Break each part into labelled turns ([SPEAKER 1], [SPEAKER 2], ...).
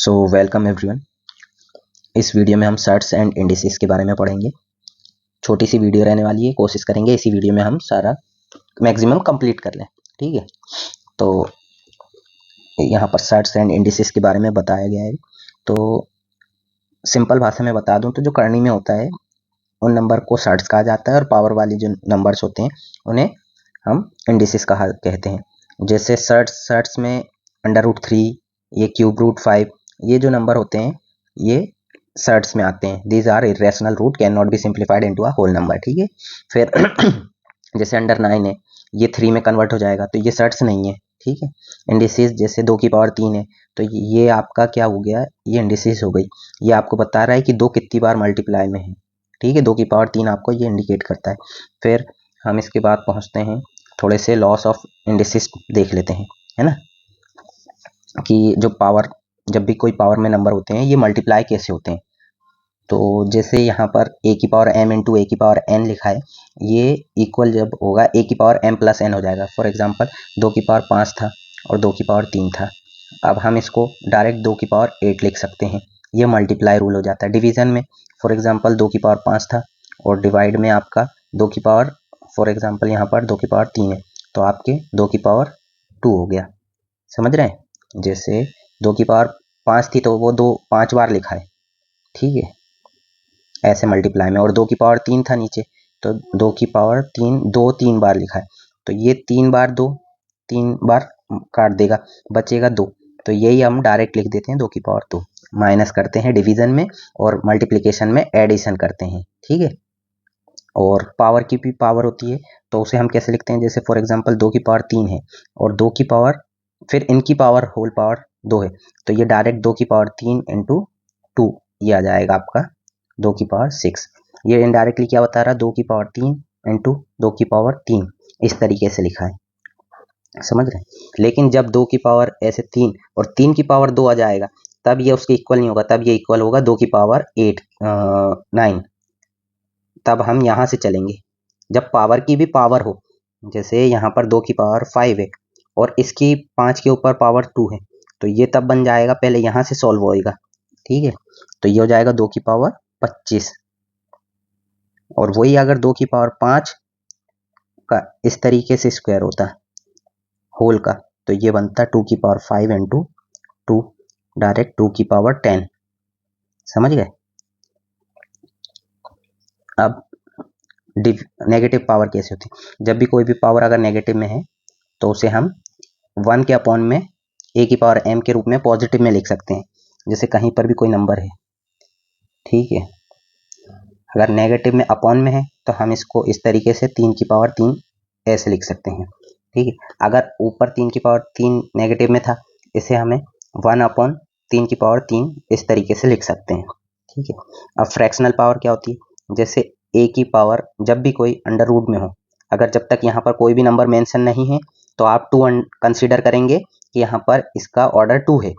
[SPEAKER 1] So welcome everyone. इस video में हम सर्ट्स एंड इंडिसेस के बारे में पढ़ेंगे। छोटी सी वीडियो रहने वाली है, कोशिश करेंगे इसी वीडियो में हम सारा मैक्सिमम कंप्लीट कर लें। ठीक है, तो यहाँ पर सर्ट्स एंड इंडिसेस के बारे में बताया गया है। तो सिंपल भाषा में बता दूं तो जो करनी में होता है उन नंबर को सर्ट्स कहा जाता है और पावर वाली जो नंबर्स होते हैं उन्हें हम इंडिसेस कहते हैं। जैसे सर्ट्स में √3, ये √5, ये जो नंबर होते हैं ये सर्ट्स में आते हैं। These are irrational root can not be simplified into a whole number. ठीक है, फिर जैसे √9 है, ये 3 में कन्वर्ट हो जाएगा तो ये सर्ट्स नहीं है। ठीक है, इंडिसेस जैसे 2⁻3 है तो ये आपका क्या हो गया, ये इंडिसेस हो गई। ये आपको बता रहा है कि 2 कितनी बार मल्टीप्लाई में है। ठीक है, 2⁻3 आपको ये इंडिकेट करता है। फिर हम इसके बाद पहुंचते हैं, थोड़े से लॉस ऑफ इंडिसेस देख लेते हैं, है ना, कि जो पावर, जब भी कोई पावर में नंबर होते हैं ये मल्टीप्लाई कैसे होते हैं। तो जैसे यहाँ पर a⁻m इंटू a⁻n लिखा है, ये इक्वल जब होगा a⁻m + n हो जाएगा। फॉर एग्जांपल 2�5 था और 2⁻3 था। अब हम इसको डायरेक्ट 2⁻8 लिख सकते हैं। ये मल्टीप्लाई रूल हो जाता है। डिवीजन में फॉर एग्जांपल 2�5 था और डिवाइड में आपका 2 फॉर एग्जांपल यहाँ पर 2⁻3 है तो आपके 2 हो गया। समझ रहे हैं, जैसे 2�5 थी तो वो 5 बार लिखा है। ठीक है, ऐसे मल्टीप्लाई में। और 2⁻3 था नीचे तो 2 बार लिखा है तो ये 3 बार काट देगा, बचेगा 2। तो यही हम डायरेक्ट लिख देते हैं 2⁻2। माइनस करते हैं डिवीजन में और मल्टीप्लिकेशन में एडिशन करते हैं। ठीक है, और पावर की भी पावर होती है तो उसे हम कैसे लिखते हैं, जैसे फॉर एग्जांपल 2⁻3 है और 2 की पावर, फिर इनकी पावर होल पावर 2 है तो ये डायरेक्ट 2⁻3 इंटू 2 ये आ जाएगा आपका 2⁻6। ये इनडायरेक्टली क्या बता रहा है, 2⁻3 इंटू 2⁻3 इस तरीके से लिखा है। समझ रहे हैं, लेकिन जब 2 की पावर ऐसे 3 और 3 की पावर 2 आ जाएगा तब ये उसके इक्वल नहीं होगा, तब ये इक्वल होगा 9। तब हम यहाँ से चलेंगे जब पावर की भी पावर हो। जैसे यहाँ पर 2 की पावर 5 है और इसकी 5 के ऊपर पावर 2 है तो ये तब बन जाएगा, पहले यहाँ से सॉल्व होएगा। ठीक है, तो ये हो जाएगा 2⁻25 और वही अगर 2⁻5 का इस तरीके से स्क्वायर होता होल का तो ये बनता 2�5 इंटू 2, डायरेक्ट 2�10। समझ गए। अब नेगेटिव पावर कैसे होती है, जब भी कोई भी पावर अगर नेगेटिव में है तो उसे हम 1 के अपॉन में a⁻m के रूप में पॉजिटिव में लिख सकते हैं। जैसे कहीं पर भी कोई नंबर है, ठीक है, अगर नेगेटिव में अपॉन में है तो हम इसको इस तरीके से 3⁻3 ऐसे लिख सकते हैं। ठीक है, अगर ऊपर 3⁻3 नेगेटिव में था इसे हमें 1/3⁻3 इस तरीके से लिख सकते हैं। ठीक है, अब फ्रैक्शनल पावर क्या होती है, जैसे a की पावर जब भी कोई अंडर रूट में हो, अगर जब तक यहाँ पर कोई भी नंबर मेंशन नहीं है तो आप 2 कंसीडर करेंगे कि यहाँ पर इसका ऑर्डर 2 है।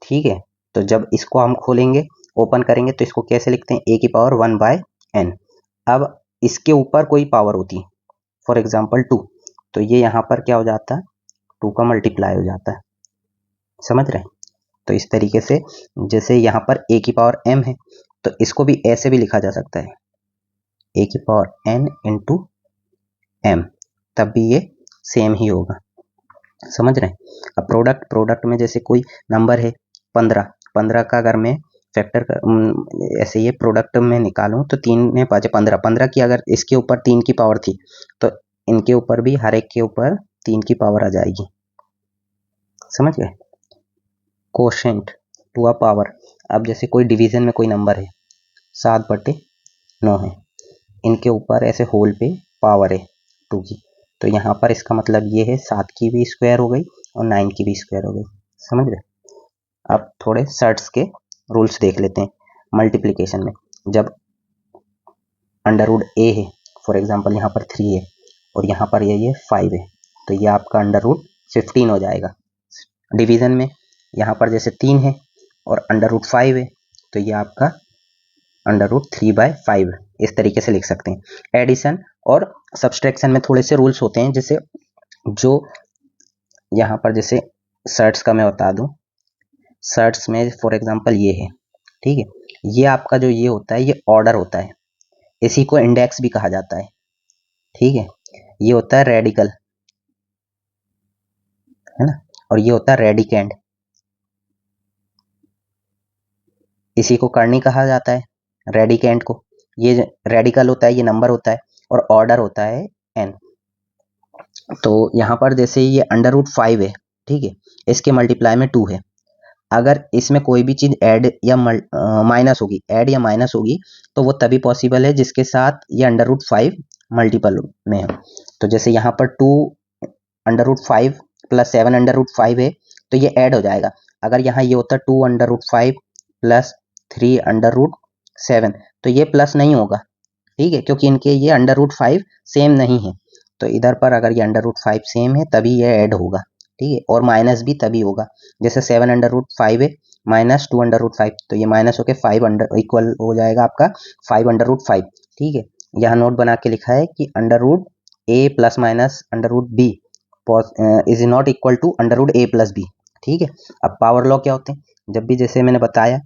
[SPEAKER 1] ठीक है, तो जब इसको हम खोलेंगे, ओपन करेंगे तो इसको कैसे लिखते हैं, a⁻1/n। अब इसके ऊपर कोई पावर होती है फॉर एग्जांपल 2 तो ये यहाँ पर क्या हो जाता है, 2 का मल्टीप्लाई हो जाता है। समझ रहे हैं, तो इस तरीके से जैसे यहाँ पर a⁻m है तो इसको भी ऐसे भी लिखा जा सकता है a⁻n इंटू m, तब भी ये सेम ही होगा। समझ रहे हैं। अब प्रोडक्ट में जैसे कोई नंबर है 15 का अगर मैं फैक्टर ऐसे ये प्रोडक्ट में निकालूं तो 3 ने 5 15 की अगर इसके ऊपर 3 की पावर थी तो इनके ऊपर भी हर एक के ऊपर 3 की पावर आ जाएगी। समझ गए। कोशेंट टू अ पावर, अब जैसे कोई डिवीजन में कोई नंबर है 7/9 है, इनके ऊपर ऐसे होल पे पावर है 2 की तो यहाँ पर इसका मतलब ये है 7 की भी स्क्वायर हो गई और 9 की भी स्क्वायर हो गई। समझ गए। अब थोड़े सर्ट्स के रूल्स देख लेते हैं। मल्टीप्लिकेशन में जब √a है, फॉर एग्जांपल यहाँ पर 3 है और यहाँ पर ये 5 है तो ये आपका √15 हो जाएगा। डिवीजन में यहाँ पर जैसे 3 है और √5 है तो ये आपका √3/5 इस तरीके से लिख सकते हैं। एडिशन और सब्सट्रैक्शन में थोड़े से रूल्स होते हैं, जैसे जो यहाँ पर जैसे सर्ट्स का मैं बता दूं, सर्ट्स में फॉर एग्जांपल ये है, ठीक है, ये आपका जो ये होता है ये ऑर्डर होता है, इसी को इंडेक्स भी कहा जाता है, ठीक है। ये होता है रेडिकल, है ना, और ये होता है रेडिकेंड, इसी को करनी कहा जाता है, रेडिकेंड को। ये रेडिकल होता है, ये नंबर होता है, और ऑर्डर होता है एन। तो यहाँ पर जैसे ये √5 है, ठीक है, इसके मल्टीप्लाई में 2 है। अगर इसमें कोई भी चीज ऐड या माइनस होगी, ऐड या माइनस होगी, तो वो तभी पॉसिबल है जिसके साथ ये √5 मल्टीपल में है। तो जैसे यहाँ पर 2 √5 प्लस 7 √5 है, तो ये ऐड हो जाएगा। अगर यहाँ ये होता 2 √5 प्लस 3 √7, तो ये प्लस नहीं होगा, ठीक है, क्योंकि इनके ये √5 सेम नहीं है। तो इधर पर अगर ये √5 सेम है तभी ये ऐड होगा, ठीक है, और माइनस भी तभी होगा। जैसे 7 √5 है माइनस 2 √5, तो ये माइनस होके 5 इक्वल हो जाएगा आपका 5 √5, ठीक है। यहाँ नोट बना के लिखा है कि √a plus minus √b is not equal to √a plus b, ठीक है। अब पावर लॉ क्या होते हैं, जब भी जैसे मैंने बताया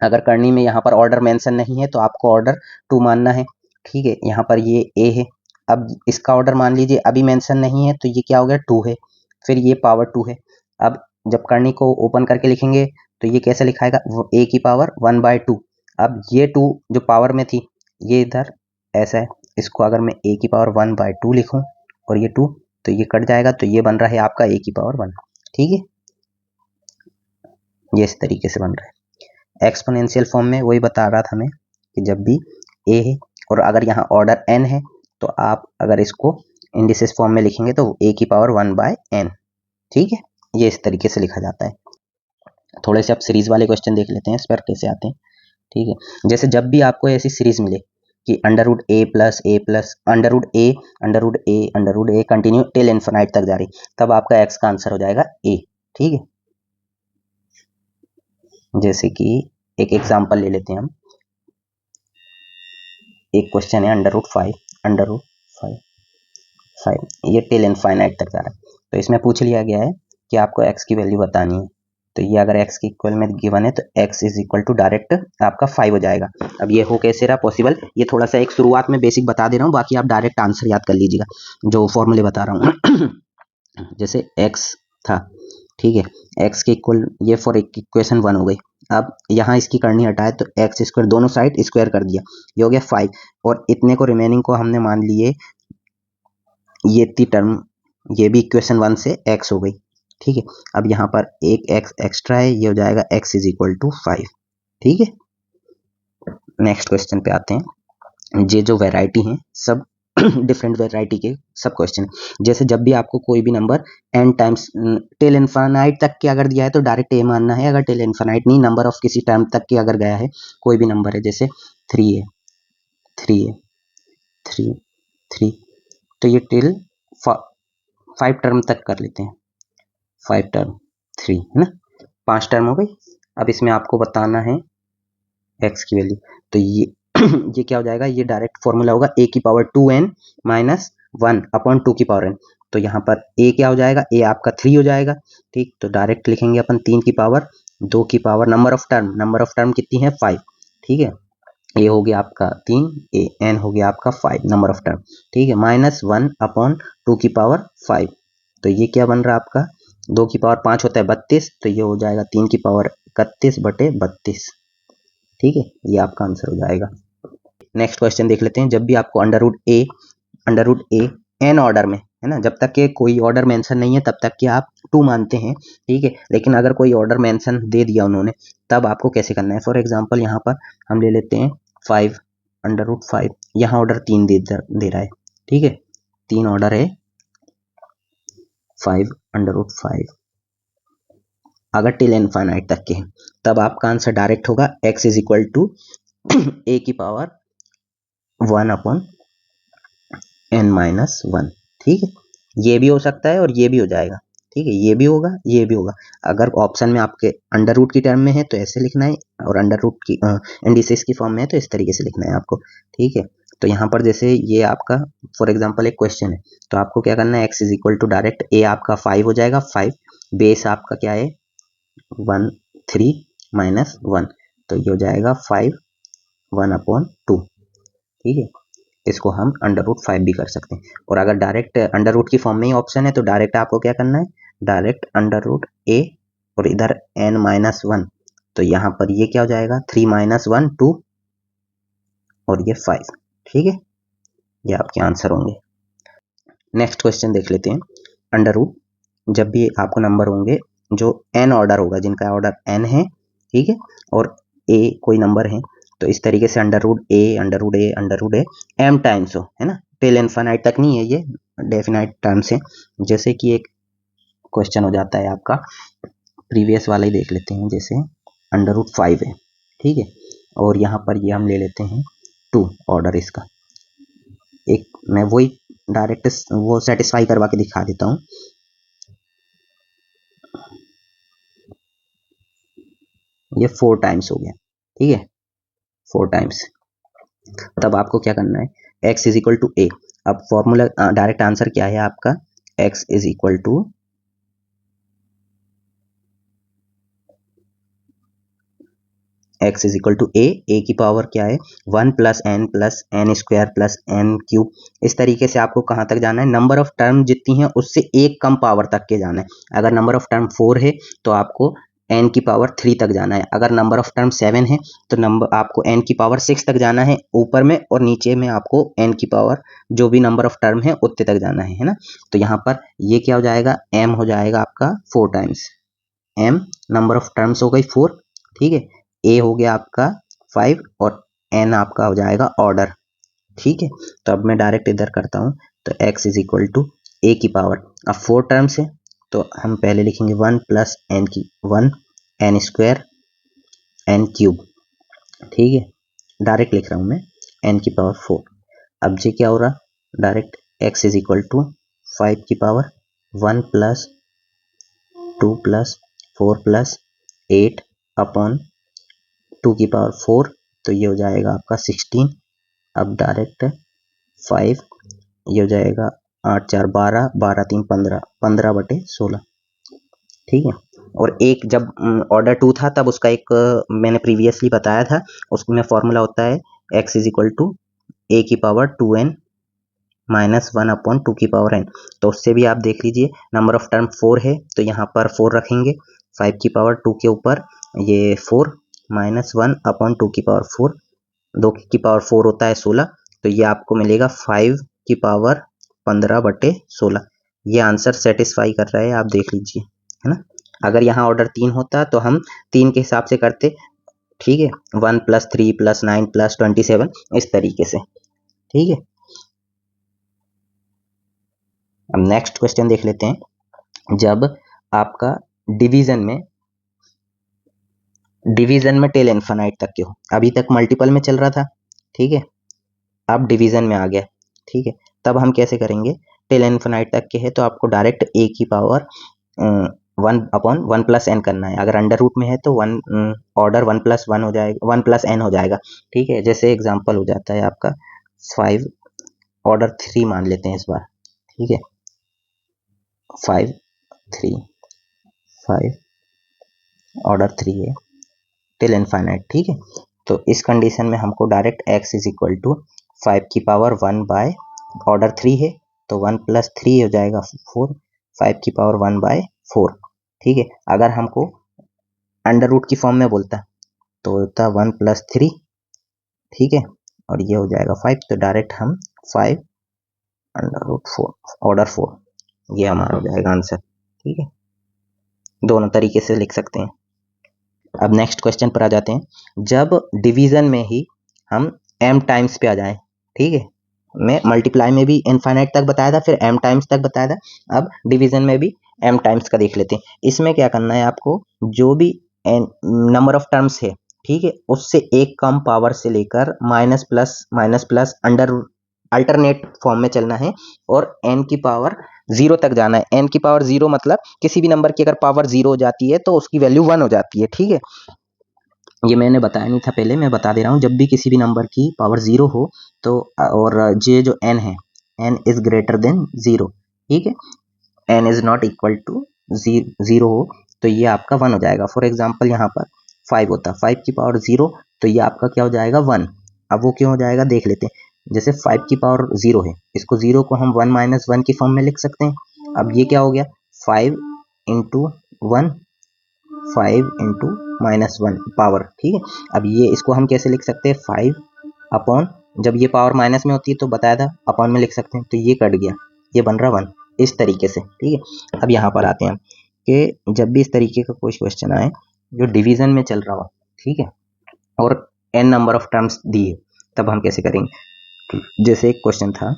[SPEAKER 1] अगर करनी में यहाँ पर ऑर्डर मेंशन नहीं है तो आपको ऑर्डर 2 मानना है, ठीक है। यहाँ पर ये a है, अब इसका ऑर्डर मान लीजिए अभी मेंशन नहीं है, तो ये क्या हो गया 2 है, फिर ये पावर 2 है। अब जब करनी को ओपन करके लिखेंगे तो ये कैसे लिखाएगा, a की पावर 1/2। अब ये 2 जो पावर में थी ये इधर ऐसा है, इसको अगर मैं a की पावर 1/2 लिखूं और ये 2, तो ये कट जाएगा, तो ये बन रहा है आपका a की पावर 1, ठीक है। ये इस तरीके से बन रहा है। एक्सपोनेंशियल फॉर्म में वही बता रहा था मैं कि जब भी a है और अगर यहाँ ऑर्डर n है, तो आप अगर इसको इंडिसेस फॉर्म में लिखेंगे तो a की पावर 1/n, ठीक है। ये इस तरीके से लिखा जाता है। थोड़े से आप सीरीज वाले क्वेश्चन देख लेते हैं, इस पर कैसे आते हैं, ठीक है। जैसे जब भी आपको ऐसी सीरीज मिले कि √a plus a plus √a √a continue till infinite तक जा रही, तब आपका x का आंसर हो जाएगा a, ठीक है। जैसे कि एक एग्जांपल ले लेते हैं हम, एक क्वेश्चन है √5 ये टिल इनफाइनाइट तक जा रहा है, तो इसमें पूछ लिया गया है कि आपको x की वैल्यू बतानी है। तो ये अगर x की इक्वल में गिवन है तो x is equal to direct आपका 5 हो जाएगा। अब ये हो कैसे रहा पॉसिबल, ये थोड़ा सा एक शुरुआत में बेसिक बता दे रहा हूँ, बाकी आप डायरेक्ट आंसर याद कर लीजिएगा जो फॉर्मूले बता रहा हूँ। जैसे x था, ठीक है, x के इक्वल ये फॉर इक्वेशन 1 हो गई। अब यहाँ इसकी करनी हटाए तो एक्स स्क्वायर दोनों साइड स्क्वायर कर दिया, ये हो गया 5, और इतने को रिमेनिंग को हमने मान लिए ये इतनी टर्म, ये भी इक्वेशन 1 से x हो गई, ठीक है। अब यहाँ पर एक x एक्स्ट्रा है, ये हो जाएगा x इज इक्वल टू 5, ठीक है। नेक्स्ट क्वेश्चन पे आते हैं। ये जो वैरायटी है सब डिफरेंट वैरायटी के सब क्वेश्चन, जैसे जब भी आपको कोई भी number n times till infinite तक के अगर दिया है तो डायरेक्ट a मानना है, अगर टिल इनफाइनाइट नहीं, नंबर ऑफ किसी टर्म तक के अगर गया है, कोई भी नंबर है, जैसे 3 है 3 है 3 3, तो ये टिल 5 टर्म तक कर लेते हैं, 5 टर्म 3 है ना, 5 टर्म हो गई। अब इसमें आपको बताना है x की वैल्यू, तो ये ये क्या हो जाएगा, ये डायरेक्ट फॉर्मूला होगा a की पावर 2n माइनस 1 अपॉन 2 की पावर n। तो यहाँ पर a क्या हो जाएगा, a आपका 3 हो जाएगा, ठीक। तो डायरेक्ट लिखेंगे अपन 3 की पावर 2 की पावर नंबर ऑफ टर्म कितनी है 5, ठीक है। a हो गया आपका 3, n हो गया आपका 5 नंबर ऑफ टर्म, ठीक है, माइनस 1 अपॉन 2 की पावर 5। तो ये क्या बन रहा है आपका, 2 की पावर 5 होता है 32, तो ये हो जाएगा 3 की पावर 31/32, ठीक है। ये आपका आंसर हो जाएगा। नेक्स्ट क्वेश्चन देख लेते हैं। जब भी आपको √a एन ऑर्डर में, है ना, जब तक के कोई ऑर्डर मेंशन नहीं है तब तक के आप 2 मानते हैं, ठीक है। लेकिन अगर कोई ऑर्डर मेंशन दे दिया उन्होंने, तब आपको कैसे करना है। फॉर एग्जांपल यहाँ पर हम ले लेते हैं 5 √5, यहाँ ऑर्डर 3 दे रहा है, ठीक है, 3 ऑर्डर है 5 √5, अगर टिल इनफाइनाइट तक के हैं, तब आपका आंसर डायरेक्ट होगा x is equal to a की पावर 1 अपॉन n माइनस 1, ठीक है। ये भी हो सकता है और ये भी हो जाएगा, ठीक है, ये भी होगा ये भी होगा। अगर ऑप्शन में आपके अंडर रूट की टर्म में है तो ऐसे लिखना है, और अंडर रूट की इंडिसेस की फॉर्म में है तो इस तरीके से लिखना है आपको, ठीक है। तो यहाँ पर जैसे ये आपका फॉर एग्जांपल एक क्वेश्चन है, तो आपको क्या करना है, x is equal to direct a आपका 5 हो जाएगा, 5 बेस आपका क्या है 1 3 माइनस 1, तो ये हो जाएगा 5 1/2। ठीक है, इसको हम √5 भी कर सकते हैं। और अगर डायरेक्ट अंडर रूट की फॉर्म में ही ऑप्शन है तो डायरेक्ट आपको क्या करना है, डायरेक्ट √a और इधर n-1, तो यहाँ पर ये क्या हो जाएगा 3 - 1 2 और ये 5। ठीक है, ये आपके आंसर होंगे। नेक्स्ट क्वेश्चन देख लेते हैं। अंडर रूट, जब भी आपको नंबर होंगे जो n ऑर्डर होगा, जिनका ऑर्डर n है, ठीक है, और a कोई नंबर है, तो इस तरीके से √a m टाइम्स हो, है ना, टिल इनफाइनाइट तक नहीं है, ये डेफिनाइट टर्म्स है। जैसे कि एक क्वेश्चन हो जाता है आपका, प्रीवियस वाला ही देख लेते हैं, जैसे √5 है, ठीक है, और यहाँ पर ये हम ले लेते हैं 2 ऑर्डर इसका। एक मैं वही डायरेक्ट वो सेटिस्फाई करवा के दिखा देता हूँ। ये 4 टाइम्स हो गया, ठीक है, 4 टाइम्स। तब आपको क्या करना है, x = a। अब फॉर्मूला डायरेक्ट आंसर क्या है आपका, x = a की पावर क्या है 1 + n + n² + n³ इस तरीके से आपको कहाँ तक जाना है, नंबर ऑफ टर्म जितनी है उससे एक कम पावर तक के जाना है। अगर नंबर ऑफ टर्म 4 है तो आपको n की पावर 3 तक जाना है। अगर नंबर ऑफ टर्म 7 है तो नंबर आपको n की पावर 6 तक जाना है ऊपर में, और नीचे में आपको n की पावर जो भी नंबर ऑफ टर्म है उतने तक जाना है ना। तो यहाँ पर ये क्या हो जाएगा, m हो जाएगा आपका 4 times, m number of terms हो गई 4, ठीक है, a हो गया आपका 5 और n आपका हो जाएगा ऑर्डर। ठीक है, तो अब मैं डायरेक्ट इधर करता हूँ, तो x = a की पावर, अब 4 टर्म्स है तो हम पहले लिखेंगे 1 + n की 1 n² n³, ठीक है, डायरेक्ट लिख रहा हूँ मैं n की पावर 4। अब ये क्या हो रहा, डायरेक्ट x = 5 की पावर 1 + 2 + 4 + 8/2 की पावर 4, तो ये हो जाएगा आपका 16। अब डायरेक्ट 5, ये हो जाएगा 8 4 12 12 3 15 15/16, ठीक है। और एक जब ऑर्डर 2 था तब उसका एक मैंने प्रीवियसली बताया था, उसमें फॉर्मूला होता है x = a की पावर 2n - 1/2 की पावर n, तो उससे भी आप देख लीजिए, नंबर ऑफ टर्म 4 है तो यहाँ पर 4 रखेंगे, 5 की पावर 2 के ऊपर ये 4 - 1/2 की पावर 4, 2 की पावर 4 होता है 16, तो ये आपको मिलेगा 5 की पावर 15/16। ये आंसर सेटिस्फाई कर रहा है, आप देख लीजिए, है ना। अगर यहाँ ऑर्डर 3 होता तो हम 3 के हिसाब से करते, ठीक है, 1 + 3 + 9 + 27 इस तरीके से, ठीक है। अब नेक्स्ट क्वेश्चन देख लेते हैं। जब आपका डिवीजन में टेल इनफाइनाइट तक के हो, अभी तक मल्टीपल में चल रहा था, ठीक है, अब डिवीजन में आ गया, ठीक है, तब हम कैसे करेंगे, टेल इनफाइनाइट तक के है तो आपको डायरेक्ट a की पावर 1/1 + n करना है। अगर अंडर रूट में है तो ऑर्डर 1 + 1 हो जाएगा, 1 + n हो जाएगा, ठीक है। जैसे एग्जांपल हो जाता है आपका 5 ऑर्डर 3 मान लेते हैं इस बार, ठीक है, 5 3 5 ऑर्डर 3 है टिल इनफाइनाइट, ठीक है। तो इस कंडीशन में हमको डायरेक्ट x = 5 की पावर 1 ऑर्डर 3 है तो 1 + 3 हो जाएगा 4, 5 की पावर 1/4, ठीक है। अगर हमको अंडर रूट की फॉर्म में बोलता तो होता 1 + 3, ठीक है, और ये हो जाएगा 5, तो डायरेक्ट हम 5 √4 ऑर्डर 4, ये हमारा हो जाएगा आंसर, ठीक है। दोनों तरीके से लिख सकते हैं। अब नेक्स्ट क्वेश्चन पर आ जाते हैं। जब डिवीजन में ही हम m टाइम्स पे आ जाएं, ठीक है, मैं मल्टीप्लाई में भी इनफाइनाइट तक बताया था, फिर m टाइम्स तक बताया था, अब डिवीजन में भी m टाइम्स का देख लेते हैं। इसमें क्या करना है आपको, जो भी नंबर ऑफ टर्म्स है, ठीक है, उससे एक कम पावर से लेकर minus plus under alternate form में चलना है, और n की पावर 0 तक जाना है। n की पावर 0 मतलब किसी भी नंबर की अगर पावर 0 हो जाती है तो उसकी वैल्यू 1 हो जाती है, ठीक है। ये मैंने बताया नहीं था पहले, मैं बता दे रहा हूँ। जब भी किसी भी नंबर की पावर 0 हो तो, और ये जो n है, n इज ग्रेटर देन 0, ठीक है, n is not equal to 0 हो तो ये आपका 1 हो जाएगा। फॉर एग्जाम्पल यहाँ पर 5 होता, 5 की पावर 0, तो ये आपका क्या हो जाएगा 1। अब वो क्यों हो जाएगा देख लेते हैं। जैसे 5 की पावर 0 है, इसको 0 को हम 1 - 1 की फॉर्म में लिख सकते हैं। अब ये क्या हो गया 5 × 1, 5 × -1 पावर, ठीक है। अब ये इसको हम कैसे लिख सकते हैं 5 अपॉन, जब ये पावर माइनस में होती है तो बताया था अपॉन में लिख सकते हैं, तो ये कट गया, ये बन रहा 1 इस तरीके से, ठीक है। अब यहाँ पर आते हैं कि जब भी इस तरीके का कोई क्वेश्चन आए जो डिवीजन में चल रहा हो, ठीक है, और n नंबर ऑफ टर्म्स दिए, तब हम कैसे करेंगे। जैसे एक क्वेश्चन था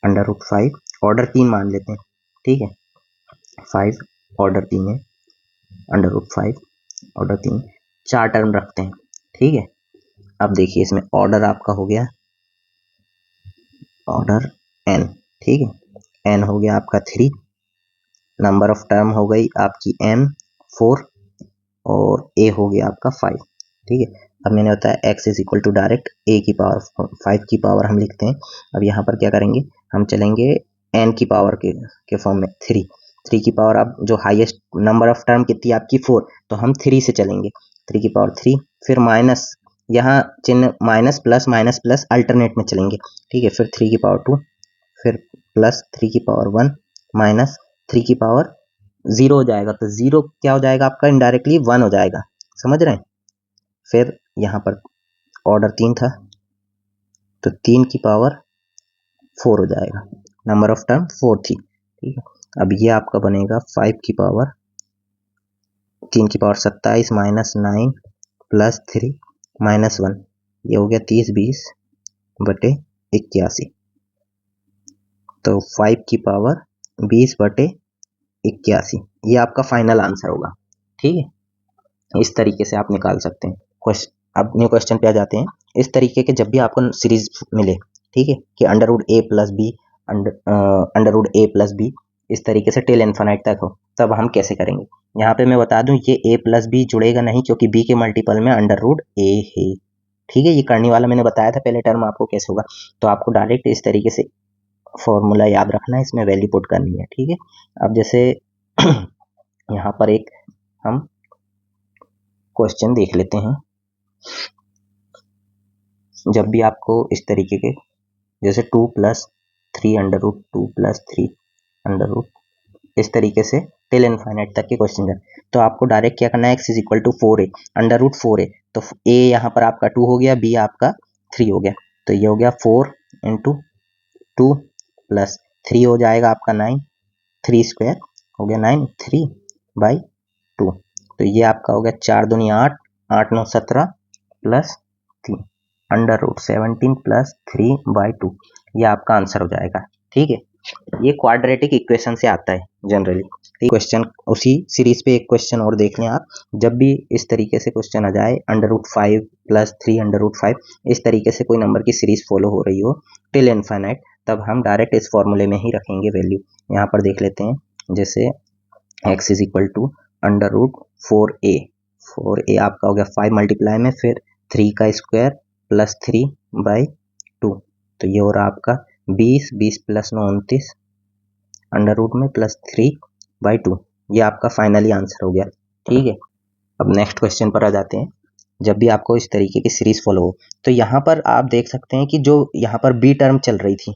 [SPEAKER 1] √5, ऑर्डर 3 मान लेते हैं, ठीक है। 5 ऑर्डर 3 है, √5 ऑर्डर 3, 4 टर्म रखते हैं, ठीक है। अब देखिए इसमें ऑर्डर आपका हो गया ऑर्डर n, ठीक है। n हो गया आपका 3, नंबर ऑफ टर्म हो गई आपकी m 4, और a हो गया आपका 5, ठीक है। अब मैंने बताया x = डायरेक्ट a की पावर 5 की पावर हम लिखते हैं। अब यहाँ पर क्या करेंगे, हम चलेंगे n की पावर के फॉर्म में 3 की पावर। अब जो हाईएस्ट नंबर ऑफ टर्म कितनी आपकी 4, तो हम 3 से चलेंगे, 3 की पावर 3, फिर माइनस, यहाँ चिन्ह माइनस प्लस अल्टरनेट में चलेंगे, ठीक है। फिर 3 की पावर 2, फिर प्लस 3 की पावर 1 माइनस 3 की पावर 0 हो जाएगा, तो 0 क्या हो जाएगा आपका इनडायरेक्टली 1 हो जाएगा, समझ रहे हैं। फिर यहाँ पर ऑर्डर 3 था, तो 3 की पावर 4 हो जाएगा, नंबर ऑफ टर्म 4 थी, ठीक है। अब ये आपका बनेगा 5 की पावर 3 की पावर 27 -9 प्लस 3 -1, ये हो गया 30/20/81, तो 5 की पावर 20/81, ये आपका फाइनल आंसर होगा, ठीक है। इस तरीके से आप निकाल सकते हैं क्वेश्चन। अब न्यू क्वेश्चन पे आ जाते हैं। इस तरीके के जब भी आपको सीरीज मिले, ठीक है, कि √a + b, √a + b, इस तरीके से टिल इन्फिनिट तक हो, तब हम कैसे करेंगे। यहाँ पे मैं बता दूं ये a + b जुड़ेगा नहीं, क्योंकि b के मल्टीपल में √a है, ठीक है। ये करने वाला मैंने बताया था पहले टर्म आपको कैसे होगा, तो आपको डायरेक्ट इस तरीके से फॉर्मूला याद रखना है, इसमें वैल्यू पुट करनी है, ठीक है। अब जैसे यहाँ पर एक हम क्वेश्चन देख लेते हैं। जब भी आपको इस तरीके के जैसे 2 + 3 √2 + 3 √ इस तरीके से टिल इनफाइनाइट तक के क्वेश्चन है, तो आपको डायरेक्ट क्या करना है, x = 4a, √4a, तो a यहाँ पर आपका 2 हो गया, b आपका 3 हो गया, तो ये हो गया 4 × 2 + 3 हो जाएगा आपका 9, 3² हो गया 9, 3/2, तो ये आपका हो गया 4 दूनी 8, 8 9 17 प्लस 3 √17 + 3/2, ये आपका आंसर हो जाएगा, ठीक है। ये क्वाड्रेटिक इक्वेशन से आता है जनरली। क्वेश्चन उसी सीरीज पे एक क्वेश्चन और देख लें आप। जब भी इस तरीके से क्वेश्चन आ जाए √5 + 3 √5, इस तरीके से कोई नंबर की सीरीज फॉलो हो रही हो टिल इनफाइनाइट, तब हम डायरेक्ट इस फॉर्मूले में ही रखेंगे वैल्यू। यहाँ पर देख लेते हैं, जैसे x = √4a, 4a आपका हो गया 5 मल्टीप्लाई में, फिर 3 का स्क्वायर प्लस 3/2, तो ये हो रहा आपका 20, 20 + 9 29, √ में प्लस 3/2, ये आपका फाइनली आंसर हो गया, ठीक है। अब नेक्स्ट क्वेश्चन पर आ जाते हैं। जब भी आपको इस तरीके की सीरीज फॉलो हो, तो यहाँ पर आप देख सकते हैं कि जो यहाँ पर b टर्म चल रही थी,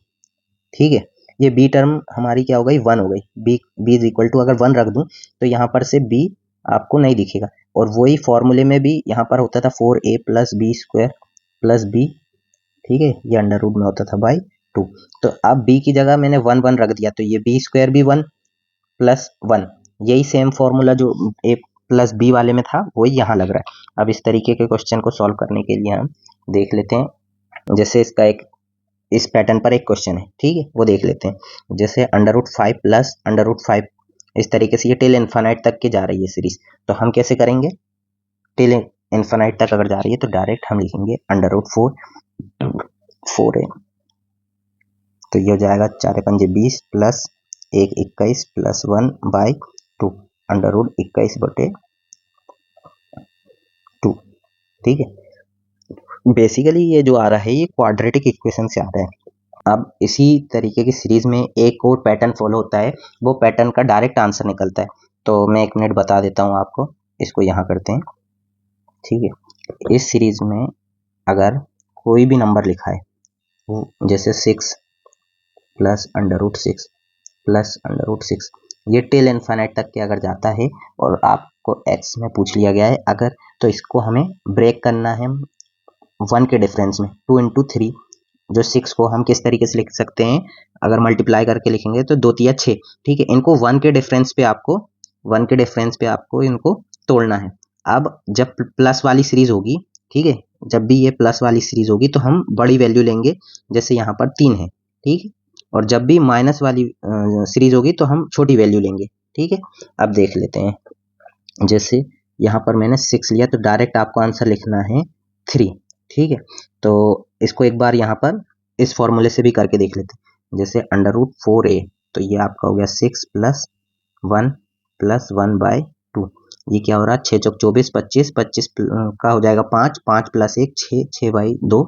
[SPEAKER 1] ठीक है, ये b टर्म हमारी क्या हो गई 1 हो गई, b = अगर 1 रख दूं तो यहाँ पर से b आपको नहीं दिखेगा, और वही फॉर्मूले में भी यहाँ पर होता था 4a + b² + b, ठीक है, ये √ में होता था /2, तो अब b की जगह मैंने 1 1 रख दिया, तो ये b² भी 1 + 1, यही सेम फॉर्मूला जो a + b वाले में था वही यहाँ लग रहा है। अब इस तरीके के क्वेश्चन को सॉल्व करने के लिए हम देख लेते हैं। जैसे इसका एक इस पैटर्न पर एक क्वेश्चन है, ठीक है, वो देख लेते हैं। जैसे √5 + √5, इस तरीके से ये टिल इनफाइनाइट तक के जा रही है सीरीज, तो हम कैसे करेंगे, टिल इनफाइनाइट तक अगर जा रही है तो डायरेक्ट हम लिखेंगे √4a, तो ये हो जाएगा 4 × 5 = 20 प्लस 1 21 प्लस 1/2, √21/2, ठीक है। बेसिकली ये जो आ रहा है ये क्वाड्रेटिक इक्वेशन से आ रहा है। अब इसी तरीके की सीरीज में एक और पैटर्न फॉलो होता है, वो पैटर्न का डायरेक्ट आंसर निकलता है। तो मैं 1 मिनट बता देता हूँ आपको। इसको यहाँ करते हैं, ठीक है। इस सीरीज में अगर कोई भी नंबर लिखा है, जैसे 6 प्लस √6 प्लस √6, ये टिल इनफाइनाइट तक के अगर जाता है और आपको एक्स में पूछ लिया गया है अगर, तो इसको हमें ब्रेक करना है 1 के डिफरेंस में। 2 × 3, जो 6 को हम किस तरीके से लिख सकते हैं, अगर मल्टीप्लाई करके लिखेंगे तो 2 × 6, ठीक है। इनको 1 के डिफरेंस पे आपको इनको तोड़ना है। अब जब प्लस वाली सीरीज होगी, ठीक है, जब भी ये प्लस वाली सीरीज होगी तो हम बड़ी वैल्यू लेंगे, जैसे यहाँ पर 3 है, ठीक है। और जब भी माइनस वाली सीरीज होगी तो हम छोटी वैल्यू लेंगे, ठीक है। अब देख लेते हैं, जैसे यहाँ पर मैंने 6 लिया तो डायरेक्ट आपको आंसर लिखना है 3, ठीक है। तो इसको एक बार यहाँ पर इस फॉर्मूले से भी करके देख लेते हैं, जैसे √4a, तो ये आपका हो गया 6 + 1 + 1/2। ये क्या हो रहा है, 6 × 4 = 25, 25 का हो जाएगा 5, 5 + 1 6, 6/2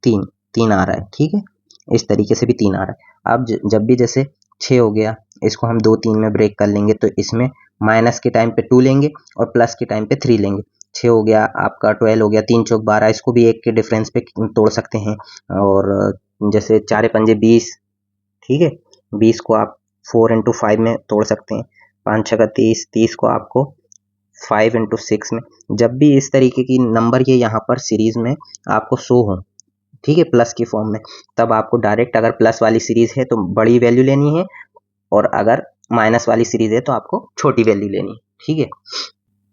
[SPEAKER 1] 3, 3 आ रहा है, ठीक है। इस तरीके से भी 3 आ रहा है। अब जब भी जैसे 6 हो गया, इसको हम 2 3 में ब्रेक कर लेंगे, तो इसमें माइनस के टाइम पे 2 लेंगे और प्लस के टाइम पे 3 लेंगे। 6 हो गया आपका 12 हो गया, 3 × 4 = 12, इसको भी 1 के डिफरेंस पे तोड़ सकते हैं। और जैसे 4 × 5 = 20, ठीक है। 20 को आप 4 × 5 में तोड़ सकते हैं। 5 × 6 = 30, 30 को आपको 5 × 6 में। जब भी इस तरीके की नंबर ये यहाँ पर सीरीज में आपको शो हो, ठीक है, प्लस की फॉर्म में, तब आपको डायरेक्ट अगर प्लस वाली सीरीज है तो बड़ी वैल्यू लेनी है, और अगर माइनस वाली सीरीज है तो आपको छोटी वैल्यू लेनी है, ठीक है।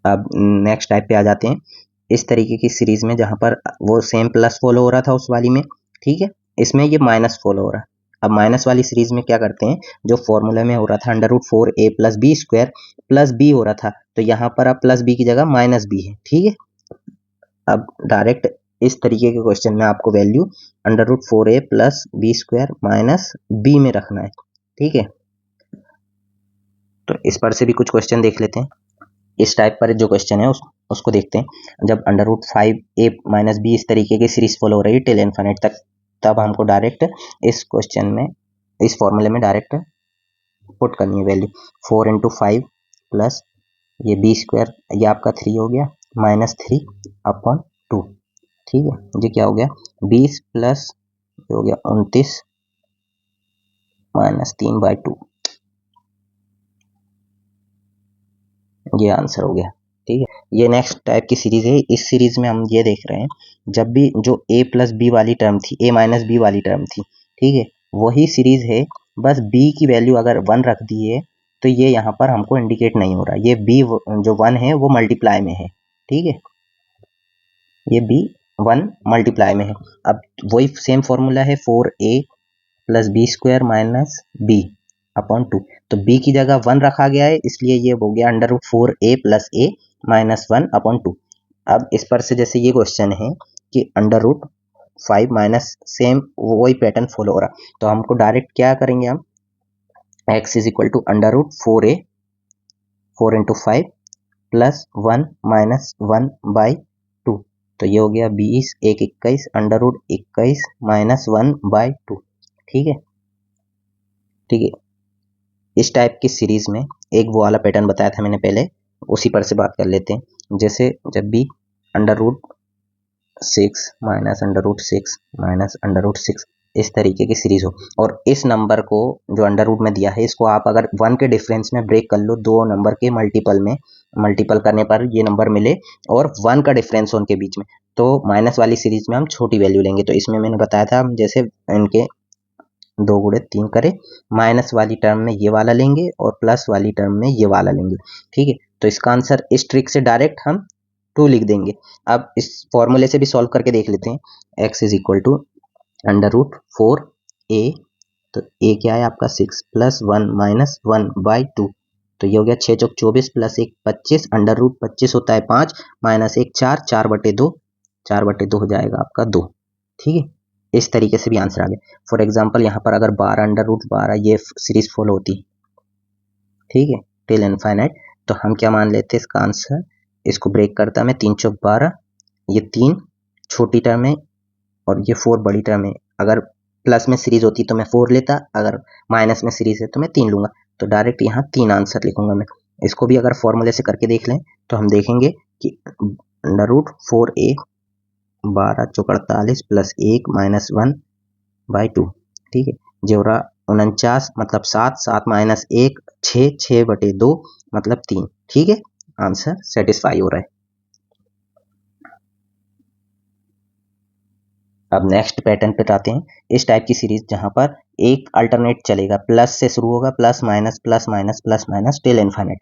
[SPEAKER 1] अब नेक्स्ट टाइप पे आ जाते हैं। इस तरीके की सीरीज में जहाँ पर वो सेम प्लस फॉलो हो रहा था उस वाली में, ठीक है, इसमें ये माइनस फॉलो हो रहा है। अब माइनस वाली सीरीज में क्या करते हैं, जो फॉर्मूला में हो रहा था √4a + b² + b हो रहा था, तो यहाँ पर अब +b की जगह -b है, ठीक है। अब डायरेक्ट इस तरीके के क्वेश्चन में आपको वैल्यू √4a + b² - b में रखना है, ठीक है। तो इस पर से भी कुछ क्वेश्चन देख लेते हैं। इस टाइप पर जो क्वेश्चन है उसको देखते हैं। जब √5a - b इस तरीके की सीरीज फॉलो हो रही है टिल इनफाइनाइट तक, तब हमको डायरेक्ट इस क्वेश्चन में, इस फॉर्मूले में डायरेक्ट पुट करनी है वैल्यू। 4 × 5 प्लस ये b², ये आपका 3 हो गया, -3/2, ठीक है। ये क्या हो गया, 20 प्लस हो गया 29 -3/2, ये आंसर हो गया, ठीक है। ये नेक्स्ट टाइप की सीरीज है। इस सीरीज में हम ये देख रहे हैं, जब भी जो a + b वाली टर्म थी, a - b वाली टर्म थी, ठीक है, वही सीरीज है, बस b की वैल्यू अगर 1 रख दी है तो ये यहाँ पर हमको इंडिकेट नहीं हो रहा, ये b जो 1 है वो मल्टीप्लाई में है, ठीक है, ये b 1 मल्टीप्लाई में है। अब वही सेम फॉर्मूला है 4a + b² - b/2, तो b की जगह 1 रखा गया है, इसलिए ये हो गया √4a + a - 1/2। अब इस पर से जैसे ये क्वेश्चन है कि √5 सेम वही पैटर्न फॉलो हो रहा, तो हमको डायरेक्ट क्या करेंगे, हम x = √4a 4 × 5 + 1 - 1/2, तो ये हो गया 20 1 21 √21 - 1/2, ठीक है, ठीक है। इस टाइप की सीरीज में एक वो वाला पैटर्न बताया था मैंने पहले, उसी पर से बात कर लेते हैं। जैसे जब भी √6 -√6 इस तरीके की सीरीज हो, और इस नंबर को जो अंडर रूट में दिया है, इसको आप अगर 1 के डिफरेंस में ब्रेक कर लो, 2 नंबर के मल्टीपल में, मल्टीपल करने पर ये नंबर मिले और 1 का डिफरेंस हो उनके बीच में, तो माइनस वाली सीरीज में हम छोटी वैल्यू लेंगे। तो इसमें मैंने बताया था, जैसे इनके 2 × 3 करें, माइनस वाली टर्म में ये वाला लेंगे और प्लस वाली टर्म में ये वाला लेंगे, ठीक है। तो इसका आंसर इस ट्रिक से डायरेक्ट हम 2 लिख देंगे। अब इस फॉर्मूले से भी सॉल्व करके देख लेते हैं। x = √4a, तो a क्या है आपका 6 + 1 - 1/2, तो ये हो गया 6 × 24 + 1 25, √25 होता है 5 - 1 4, 4/2, 4/2 हो जाएगा आपका 2, ठीक है। इस तरीके से भी आंसर आ गया। फॉर एग्जांपल यहाँ पर अगर 12 √12 ये सीरीज फॉलो होती, ठीक है, टिल इनफाइनाइट, तो हम क्या मान लेते इसका आंसर, इसको ब्रेक करता मैं 3 × 12, ये 3 छोटी टर्म है और ये 4 बड़ी टर्म है। अगर प्लस में सीरीज होती तो मैं 4 लेता, अगर माइनस में सीरीज है तो मैं 3 लूंगा, तो डायरेक्ट यहाँ 3 आंसर लिखूंगा मैं। इसको भी अगर फॉर्मूले से करके देख लें तो हम देखेंगे कि √4a 12 चौक 48 प्लस 1 माइनस 1/2, ठीक है। जोरा 49 मतलब 7, 7 माइनस 1 6, 6/2 मतलब 3, ठीक है। आंसर सेटिस्फाई हो रहा है। अब नेक्स्ट पैटर्न पे आते हैं। इस टाइप की सीरीज जहां पर एक अल्टरनेट चलेगा, प्लस से शुरू होगा, plus minus plus minus plus minus till infinite.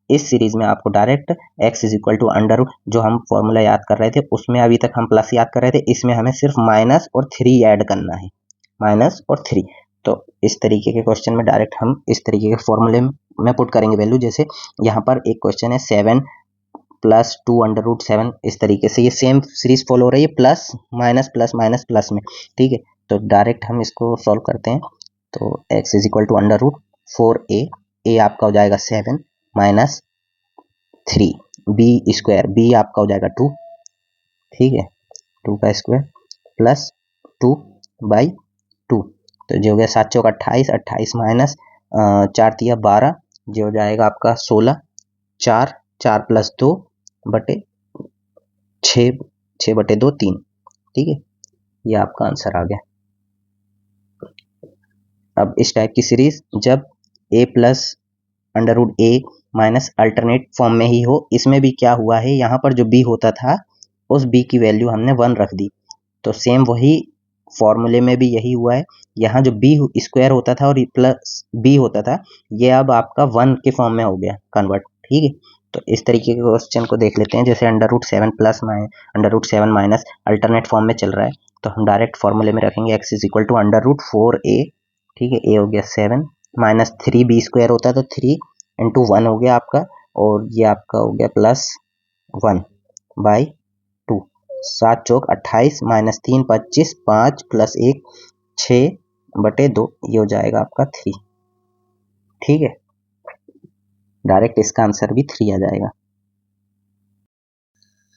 [SPEAKER 1] इस सीरीज में आपको direct x is to under root, जो हम फॉर्मूला याद कर रहे थे उसमें अभी तक हम प्लस याद कर रहे थे, इसमें हमें सिर्फ माइनस और 3 ऐड करना है, माइनस और 3। तो इस तरीके के क्वेश्चन में डायरेक्ट हम इस तरीके के फॉर्मूले में पुट करेंगे वैल्यू। जैसे यहाँ पर एक क्वेश्चन है 7 प्लस 2 √7, इस तरीके से ये सेम सीरीज फॉलो हो रही है, plus minus plus minus plus में, ठीक है। तो डायरेक्ट हम इसको सॉल्व करते हैं। तो x is equal to √4a, a आपका हो जाएगा 7 माइनस 3, b स्क्वायर, b आपका हो जाएगा 2, ठीक है, 2 का स्क्वायर प्लस 2/2। तो जो हो गया 7 चौक 28, 28 माइनस 4 तिया 12, जो हो जाएगा आपका 16, 4, 4 प्लस 2 बटे 6, 6/2 3, ठीक है। ये आपका आंसर आ गया। अब इस टाइप की सीरीज जब a plus √a minus alternate form में ही हो, इसमें भी क्या हुआ है, यहाँ पर जो b होता था उस b की वैल्यू हमने 1 रख दी। तो सेम वही फॉर्मूले में भी यही हुआ है। यहाँ जो b स्क्वायर होता था और प्लस b होता था, ये अब आपका 1 के फॉर्म में हो गया कन्वर्ट, ठीक है। तो इस तरीके के क्वेश्चन को देख लेते हैं। जैसे √7 प्लस √7 माइनस अल्टरनेट फॉर्म में चल रहा है, तो हम डायरेक्ट फॉर्मूले में रखेंगे x is equal to √4a, ठीक है। a हो गया 7 माइनस 3b स्क्वायर होता है तो 3 इंटू 1 हो गया आपका, और ये आपका हो गया प्लस 1/2। 7 चौक 28 माइनस 3 25, 5 प्लस 1 6/2, ये हो जाएगा आपका 3, ठीक है। डायरेक्ट इसका आंसर भी 3 आ जाएगा।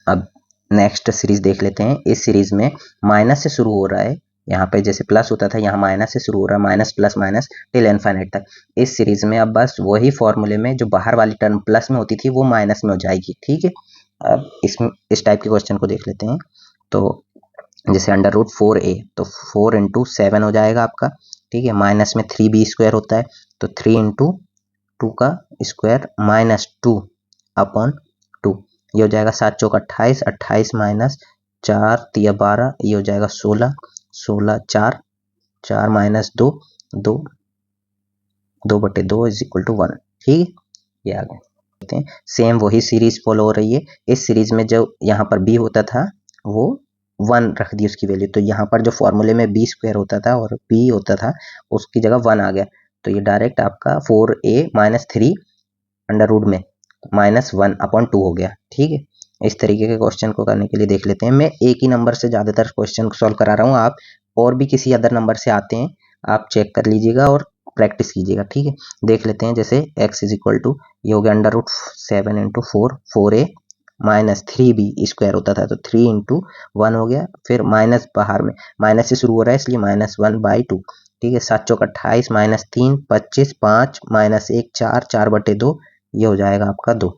[SPEAKER 1] अब नेक्स्ट सीरीज देख लेते हैं। इस सीरीज में माइनस से शुरू हो रहा है, यहाँ पे जैसे प्लस होता था, यहाँ माइनस से शुरू हो रहा है, minus plus minus till infinite तक। इस सीरीज में अब बस वही फॉर्मूले में जो बाहर वाली टर्म प्लस में होती थी वो माइनस में हो जाएगी, ठीक है। अब इस टाइप के क्वेश्चन को देख लेते हैं। तो जैसे √4a, तो 4 इंटू 7 हो जाएगा आपका, ठीक है। माइनस में 3b स्क्वायर होता है, तो 3 इंटू 2 का स्क्वायर माइनस 2/2, ये हो जाएगा 7 चौक 28, 28 माइनस 4 तिया 12, ये हो जाएगा 16, 16 4, 4 माइनस 2 2, 2/2 इज इक्वल टू 1, ठीक है। ये आ गए। सेम वही सीरीज फॉलो हो रही है। इस सीरीज में जो यहाँ पर b होता था वो 1 रख दी उसकी वैल्यू, तो यहाँ पर जो फॉर्मूले में b स्क्वायर होता था और b होता था उसकी जगह 1 आ गया। तो ये डायरेक्ट आपका 4a माइनस 3 अंडर रूट में माइनस 1/2 हो गया, ठीक है। इस तरीके के क्वेश्चन को करने के लिए देख लेते हैं। मैं एक ही नंबर से ज़्यादातर क्वेश्चन सॉल्व करा रहा हूँ, आप और भी किसी अदर नंबर से आते हैं, आप चेक कर लीजिएगा और प्रैक्टिस कीजिएगा, ठीक है। देख लेते हैं। जैसे x इज इक्वल टू, ये हो गया √7 into 4, 4a minus 3b square होता था तो 3 इंटू 1 हो गया, फिर माइनस बाहर में माइनस से शुरू हो रहा है इसलिए माइनस 1/2, ठीक है। 7 चौक 28 माइनस 3 25, 5 माइनस 1 4, 4/2, ये हो जाएगा आपका 2,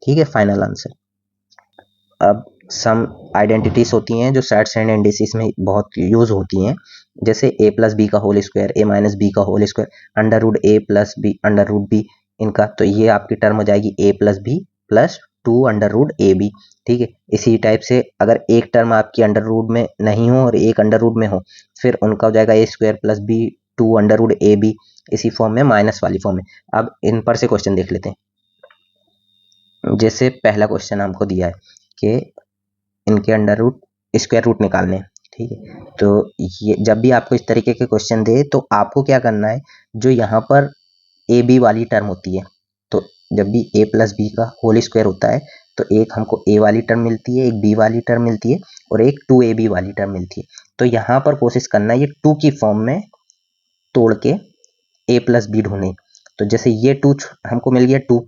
[SPEAKER 1] ठीक है। Final answer. अब सम आइडेंटिटीज होती हैं जो सेट्स एंड इंडिसेस में बहुत यूज होती हैं। जैसे a प्लस बी का whole square, a minus b का whole square, √a plus b √b इनका, तो ये आपकी टर्म हो जाएगी a plus b plus 2 √ab, ठीक है। इसी टाइप से अगर एक टर्म आपकी अंडर रूट में नहीं हो और एक अंडर रूट में हो, फिर उनका हो जाएगा a square plus B 2 √ab, इसी फॉर्म में माइनस वाली फॉर्म में। अब इन पर से क्वेश्चन देख लेते हैं। जैसे पहला क्वेश्चन हमको दिया है कि इनके अंडर रूट स्क्वायर रूट निकालने, ठीक है। तो ये जब भी आपको इस तरीके के क्वेश्चन दे तो आपको क्या करना है, जो यहाँ पर ए बी वाली टर्म होती है, तो जब भी a प्लस बी का होल स्क्वायर होता है तो एक हमको a वाली टर्म मिलती है, एक b वाली टर्म मिलती है और एक 2ab वाली टर्म मिलती है। तो यहाँ पर कोशिश करना है ये 2 की फॉर्म में तोड़ के a प्लस बी ढूंढे। तो जैसे ये 2 हमको मिल गया 2,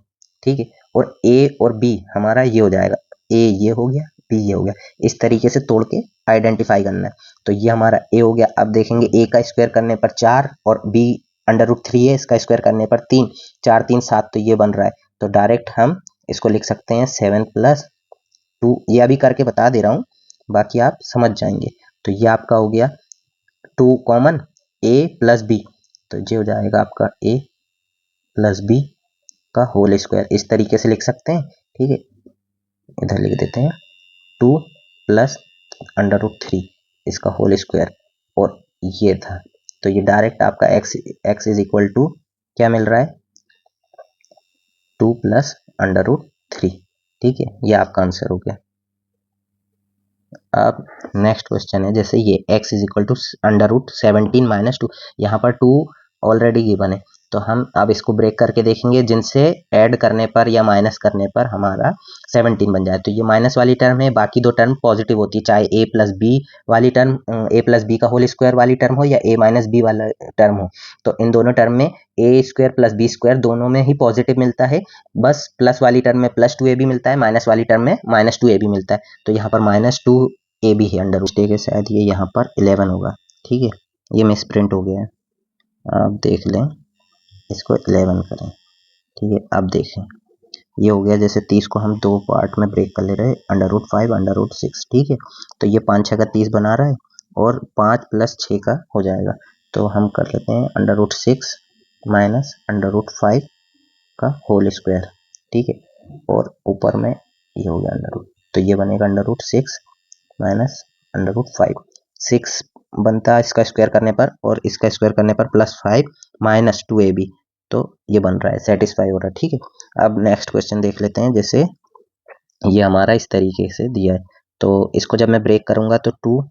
[SPEAKER 1] ठीक है, और a और b हमारा ये हो जाएगा, a ये हो गया, b ये हो गया। इस तरीके से तोड़ के आइडेंटिफाई करना है। तो ये हमारा a हो गया। अब देखेंगे a का स्क्वायर करने पर 4 और b √3 है, इसका स्क्वायर करने पर 3, 4 3 7, तो ये बन रहा है। तो डायरेक्ट हम इसको लिख सकते हैं 7 + 2, ये अभी करके बता दे रहा हूँ, बाकी आप समझ जाएंगे। तो ये आपका हो गया 2 कॉमन a + b, तो ये हो जाएगा आपका a + b का होल स्क्वायर, इस तरीके से लिख सकते हैं। ठीक है, इधर लिख देते हैं 2 + √3 इसका होल स्क्वायर, और ये था। तो ये डायरेक्ट आपका x = क्या मिल रहा है, 2 + √3। ठीक है, ये आपका आंसर हो गया। अब नेक्स्ट क्वेश्चन है, जैसे ये x = √17 - 2, यहाँ पर 2 ऑलरेडी गिवन है, तो हम अब इसको ब्रेक करके देखेंगे, जिनसे ऐड करने पर या माइनस करने पर हमारा 17 बन जाए। तो ये माइनस वाली टर्म है, बाकी दो टर्म पॉजिटिव होती है, चाहे a + b वाली टर्म, a + b का होल स्क्वायर वाली टर्म हो या a - b वाला टर्म हो। तो इन दोनों टर्म में a² + b² दोनों में ही पॉजिटिव मिलता है, बस प्लस वाली टर्म में +2ab मिलता है, माइनस वाली टर्म में -2ab मिलता है। तो यहाँ पर -2ab है अंडर रूट के, शायद ये यहाँ पर 11 होगा। ठीक है, ये मिस प्रिंट हो गया है, आप देख लें, इसको 11 करें। ठीक है, अब देखें, ये हो गया। जैसे 30 को हम दो पार्ट में ब्रेक कर ले रहे हैं, √5 √6। ठीक है, तो ये 5 6 का 30 बना रहा है, और 5 + 6 का हो जाएगा। तो हम कर लेते हैं √6 - √5 का होल स्क्वायर। ठीक है, और ऊपर में ये हो गया अंडर रूट, तो ये बनेगा √6 - √5। 6 बनता है इसका स्क्वायर करने पर, और इसका स्क्वायर करने पर +5 - 2ab, तो ये बन रहा है, सेटिस्फाई हो रहा है। ठीक है, अब नेक्स्ट क्वेश्चन देख लेते हैं। जैसे ये हमारा इस तरीके से दिया है, तो इसको जब मैं ब्रेक करूंगा तो 2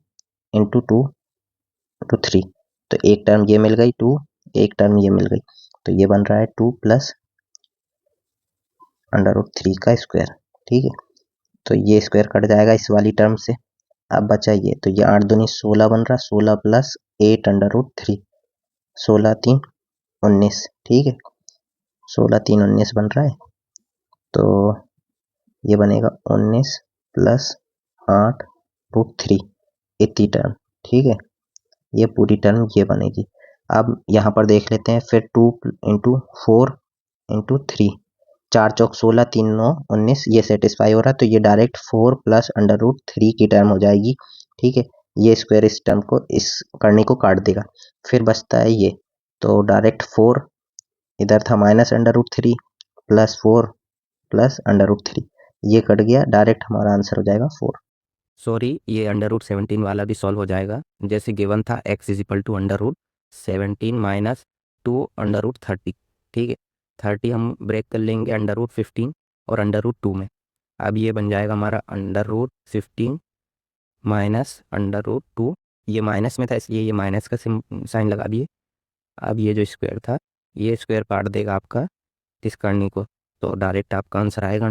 [SPEAKER 1] × 2 × 3, तो एक टर्म ये मिल गई 2, एक टर्म ये मिल गई, तो ये बन रहा है 2 + √3 का स्क्वायर। ठीक है, तो ये स्क्वायर कट जाएगा इस वाली टर्म से। अब बचा ये, तो ये 8 दूनी 16 बन रहा, 16 + 8 √3, 16 3 19। ठीक है, 16 3 19 बन रहा है, तो ये बनेगा 19 + 8 √3, इतनी टर्म। ठीक है, ये पूरी टर्म ये बनेगी। अब यहाँ पर देख लेते हैं, फिर 2 × 4 × 3, 4 चौक 16 3 9 19, ये सेटिस्फाई हो रहा है, तो ये डायरेक्ट 4 + √3 की टर्म हो जाएगी। ठीक है, ये स्क्वायर इस टर्म को, इस करनी को काट देगा। फिर बचता है ये, तो डायरेक्ट 4 इधर था -√3 + 4 + √3, ये कट गया, डायरेक्ट हमारा आंसर हो जाएगा 4।
[SPEAKER 2] सॉरी, ये √17 वाला भी सॉल्व हो जाएगा। जैसे गिवन था x = √17 - 2 √30। ठीक है, 30 हम ब्रेक कर लेंगे √15 और √2 में। अब ये बन जाएगा हमारा √15 - √2, ये माइनस में था इसलिए ये माइनस का साइन लगा दिए। अब ये जो स्क्वायर था, ये स्क्वायर काट देगा आपका इस करनी को, तो डायरेक्ट आपका आंसर आएगा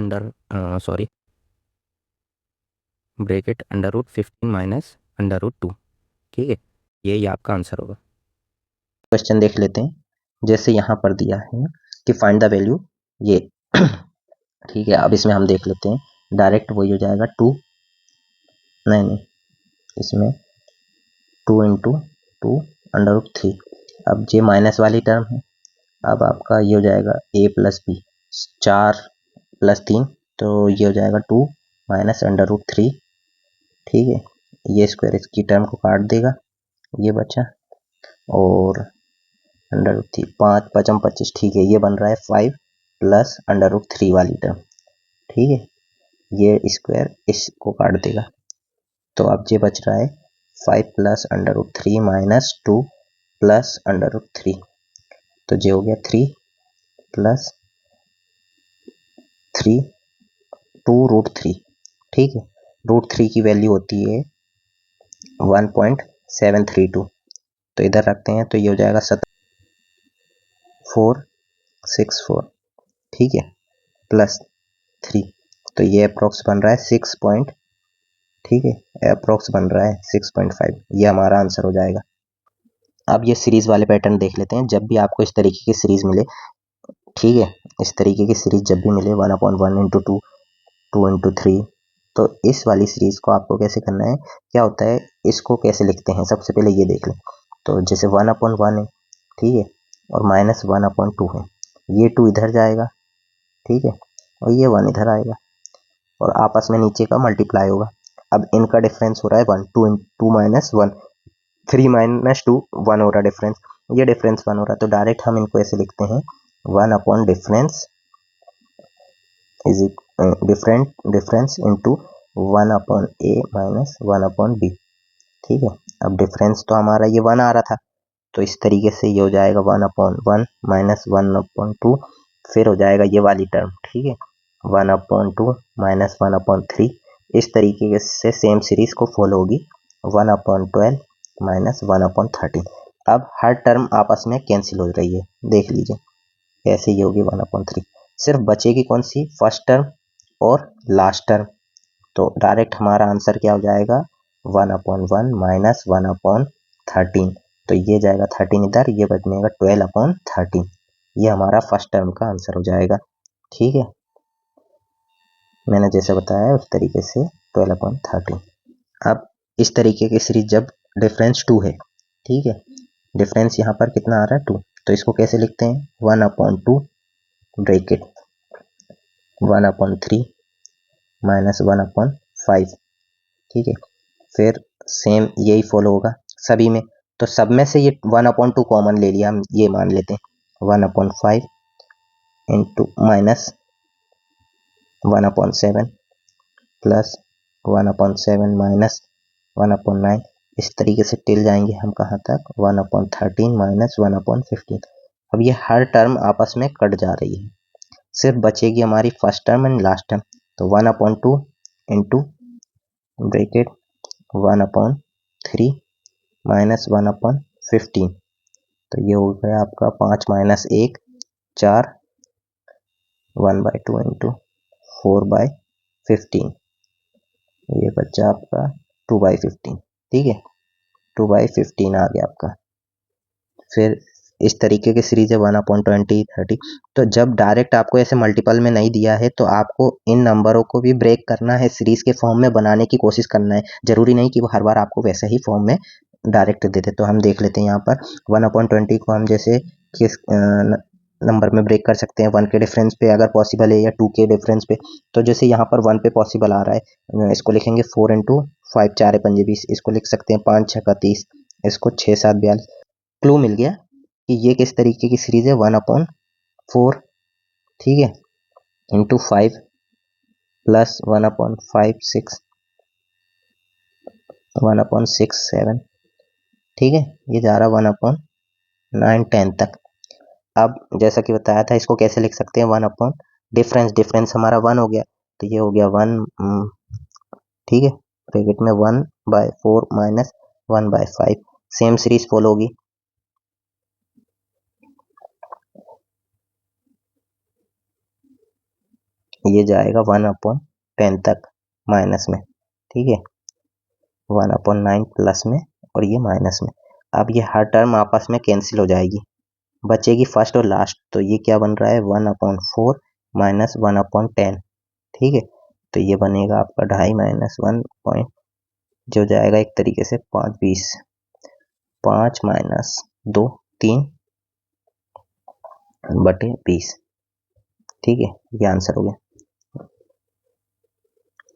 [SPEAKER 2] ब्रैकेट √15 - √2। ठीक है, यही आपका आंसर होगा।
[SPEAKER 1] क्वेश्चन देख लेते हैं। जैसे यहाँ पर दिया है कि फाइंड द वैल्यू, ये ठीक है, अब इसमें हम देख लेते हैं, डायरेक्ट वही हो जाएगा 2, नहीं, इसमें 2 × 2 √3। अब ये माइनस वाली टर्म है, अब आपका ये हो जाएगा a + b, 4 + 3, तो ये हो जाएगा 2 - √3। ठीक है, ये स्क्वायर इसकी टर्म को काट देगा, ये बचा, और √3, 5 5 25। ठीक है, ये बन रहा है 5 + √3 वाली टर्म। ठीक है, ये स्क्वायर इसको काट देगा, तो अब ये बच रहा है 5 + √3 - 2 + √3, तो ये हो गया 3 + 3 2 √3। ठीक है, √3 की वैल्यू होती है 1.732, तो इधर रखते हैं, तो ये हो जाएगा 464। ठीक है, +3, तो ये अप्रोक्स बन रहा है 6 पॉइंट। ठीक है, अप्रोक्स बन रहा है 6.5, ये हमारा आंसर हो जाएगा। अब ये सीरीज वाले पैटर्न देख लेते हैं। जब भी आपको इस तरीके की सीरीज मिले, ठीक है, इस तरीके की सीरीज जब भी मिले 1/1 × 2 2 × 3, तो इस वाली सीरीज को आपको कैसे करना है, क्या होता है, इसको कैसे लिखते हैं, सबसे पहले ये देख लें। तो जैसे 1/1 है, ठीक है, और -1/2 है, ये 2 इधर जाएगा। ठीक है, और ये 1 इधर आएगा और आपस में नीचे का मल्टीप्लाई होगा। अब इनका डिफरेंस हो रहा है 1, 2 माइनस 1, 3 माइनस 2, 1 हो रहा है डिफरेंस, ये डिफरेंस 1 हो रहा है। तो डायरेक्ट हम इनको ऐसे लिखते हैं 1 upon difference is difference into 1 upon A minus 1 upon B. ठीक है, अब डिफरेंस तो हमारा ये 1 आ रहा था, तो इस तरीके से ये हो जाएगा 1 अपॉन 1 माइनस 1 अपॉन 2, फिर हो जाएगा ये वाली टर्म। ठीक है, 1 अपॉन 2 माइनस 1 अपॉन 3, इस तरीके से सेम सीरीज को फॉलो होगी 1 अपॉन 12 माइनस 1 अपॉन 13। अब हर टर्म आपस में कैंसिल हो रही है, देख लीजिए कैसे ये होगी 1 अपॉन 3। सिर्फ बचेगी कौन सी, फर्स्ट टर्म और लास्ट टर्म। तो डायरेक्ट हमारा आंसर क्या हो जाएगा 1 अपॉन 1 माइनस 1 अपॉन 13, तो ये जाएगा 13 इधर, ये बचेगा 12 अपॉन 13, ये हमारा फर्स्ट टर्म का आंसर हो जाएगा। ठीक है, मैंने जैसे बताया उस तरीके से 12 अपॉन 13। अब इस तरीके की सीरीज जब डिफरेंस 2 है, ठीक है, डिफरेंस यहाँ पर कितना आ रहा है 2, तो इसको कैसे लिखते हैं 1 upon 2 bracket 1 upon 3 minus 1 upon 5। ठीक है, फिर सेम यही फॉलो होगा सभी में, तो सब में से ये 1 अपॉन 2 कॉमन ले लिया, हम ये मान लेते हैं 1 upon 5 into minus 1 upon 7 plus 1 upon 7 minus 1 upon 9, इस तरीके से टिल जाएंगे हम कहाँ तक 1 अपॉन 13 माइनस 1 अपॉन 15। अब ये हर टर्म आपस में कट जा रही है, सिर्फ बचेगी हमारी first term and last term, तो 1 upon 2 into bracket 1 upon 3 minus 1 upon 15, तो ये हो गया आपका 5 माइनस 1 4, 1 बाई 2 इंटू 4 बाई 15, ये बच्चा आपका 2 बाई 15। ठीक है, 2 बाई 15 आ गया आपका। फिर इस तरीके की सीरीज है 1 अपॉन 20 30। तो जब डायरेक्ट आपको ऐसे मल्टीपल में नहीं दिया है तो आपको इन नंबरों को भी ब्रेक करना है, सीरीज के फॉर्म में बनाने की कोशिश करना है, जरूरी नहीं कि वो हर बार आपको वैसे ही फॉर्म में डायरेक्ट दे दे। तो हम देख लेते हैं यहाँ पर 1 अपॉन 20 को हम जैसे किस नंबर में ब्रेक कर सकते हैं, 1 के डिफरेंस पे अगर पॉसिबल है या 2 के डिफरेंस पे। तो जैसे यहाँ पर 1 पे पॉसिबल आ रहा है, इसको लिखेंगे 4 इंटू 5 4 पंजे 20, इसको लिख सकते हैं 5 6 30, इसको 6 7 42। क्लू मिल गया कि ये किस तरीके की सीरीज है 1 अपॉन 4, ठीक है, इंटू 5 प्लस 1 अपॉन 5 6, 1 अपॉन 6 7, ठीक है, ये जा रहा 1 अपॉन 9 10 तक। अब जैसा कि बताया था इसको कैसे लिख सकते हैं 1 अपॉन डिफरेंस हमारा 1 हो गया, तो ये हो गया 1, ठीक है, ब्रैकेट में 1 by 4 minus 1 by 5, same series follow होगी। ये जाएगा 1 अपॉन 10 तक माइनस में, ठीक है, 1 अपॉन 9 प्लस में और ये माइनस में। अब ये हर टर्म आपस में कैंसिल हो जाएगी, बचेगी फर्स्ट और लास्ट, तो ये क्या बन रहा है 1 अपॉन 4 माइनस 1 अपॉन 10, ठीक है, तो ये बनेगा आपका 2.5 माइनस 1 पॉइंट, जो जाएगा एक तरीके से 5 20, 5 माइनस 2 3 बटे 20, ठीक है, ये आंसर हो गया।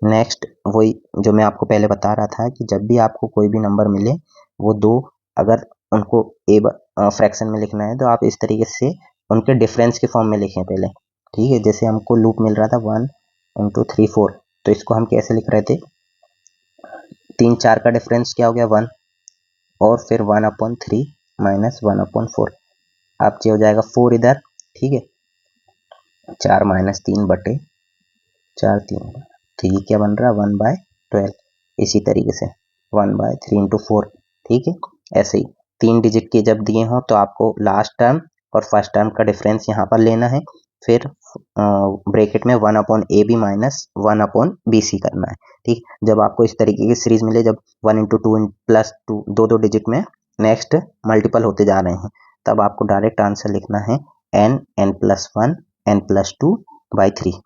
[SPEAKER 1] नेक्स्ट वही जो मैं आपको पहले बता रहा था कि जब भी आपको कोई भी नंबर मिले वो दो, अगर उनको ए फ्रैक्शन में लिखना है तो आप इस तरीके से उनके डिफरेंस के फॉर्म में लिखें पहले, ठीक है। जैसे हमको लूप मिल रहा था 1 इंटू 3 4, तो इसको हम कैसे लिख रहे थे, 3 4 का डिफरेंस क्या हो गया 1, और फिर 1 अपॉन 3 माइनस 1 अपॉन 4, आप ये हो जाएगा 4 इधर, ठीक है, 4 माइनस 3 बटे 4 3, तो ये क्या बन रहा है 1 बाय 12, इसी तरीके से 1 बाय 3 इंटू 4, ठीक है। ऐसे ही 3 डिजिट के जब दिए हों तो आपको लास्ट टर्म और फर्स्ट टर्म का डिफरेंस यहाँ पर लेना है, फिर ब्रैकेट में 1 upon A B minus 1 upon B C करना है, ठीक। जब आपको इस तरीके की सीरीज मिले, जब 1 इंटू 2 प्लस 2 दो डिजिट में नेक्स्ट मल्टीपल होते जा रहे हैं, तब आपको डायरेक्ट आंसर लिखना है n n plus 1 n plus 2 by 3,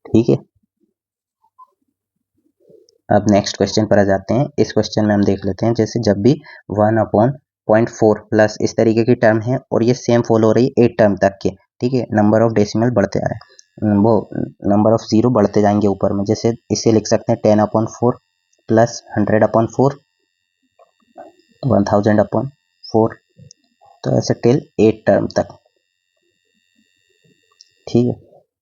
[SPEAKER 1] ठीक है। अब नेक्स्ट क्वेश्चन पर आ जाते हैं। इस क्वेश्चन में हम देख लेते हैं, जैसे जब भी 1 अपॉन 0.4 प्लस इस तरीके की टर्म है और ये सेम फॉलो हो रही है 8 टर्म तक के, ठीक है, नंबर ऑफ डेसिमल बढ़ते आ रहे हैं, वो नंबर ऑफ जीरो बढ़ते जाएंगे ऊपर में। जैसे इसे लिख सकते हैं 10/4 प्लस 100/4 1000/4, तो ऐसे टिल 8 टर्म तक। ठीक है,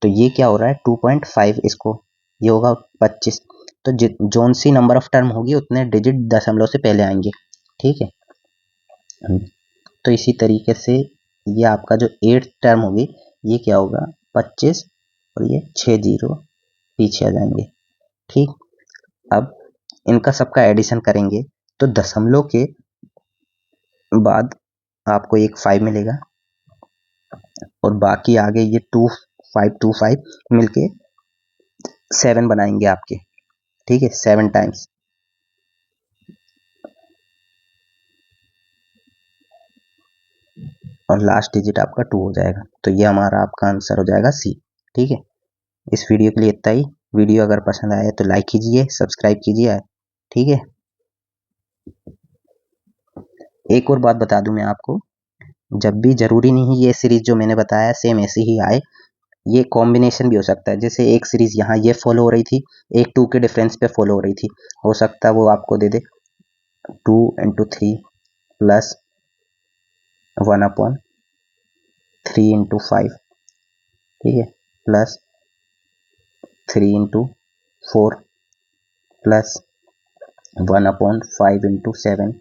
[SPEAKER 1] तो ये क्या हो रहा है 2.5, इसको ये होगा 25। तो जोन सी नंबर ऑफ टर्म होगी उतने डिजिट दशमलव से पहले आएंगे। ठीक है, तो इसी तरीके से ये आपका जो 8 टर्म होगी ये क्या होगा 25 और ये 6 जीरो पीछे आ जाएंगे। ठीक, अब इनका सबका एडिशन करेंगे तो दशमलव के बाद आपको एक 5 मिलेगा और बाकी आगे ये 2525 मिलके 7 बनाएंगे आपके। ठीक है, 7 टाइम्स, और लास्ट डिजिट आपका 2 हो जाएगा। तो ये हमारा आपका आंसर हो जाएगा सी। ठीक है, इस वीडियो के लिए इतना ही। वीडियो अगर पसंद आए तो लाइक कीजिए, सब्सक्राइब कीजिए। ठीक है, एक और बात बता दूं मैं आपको, जब भी जरूरी नहीं ये सीरीज जो मैंने बताया सेम ऐसे ही आए, ये कॉम्बिनेशन भी हो सकता है। जैसे एक सीरीज यहाँ ये फॉलो हो रही थी, एक 2 के डिफरेंस पे फॉलो हो रही थी, हो सकता है वो आपको दे दे 2 × 3 प्लस 1/3 × 5। ठीक है, प्लस 3 × 4 प्लस 1/5 × 7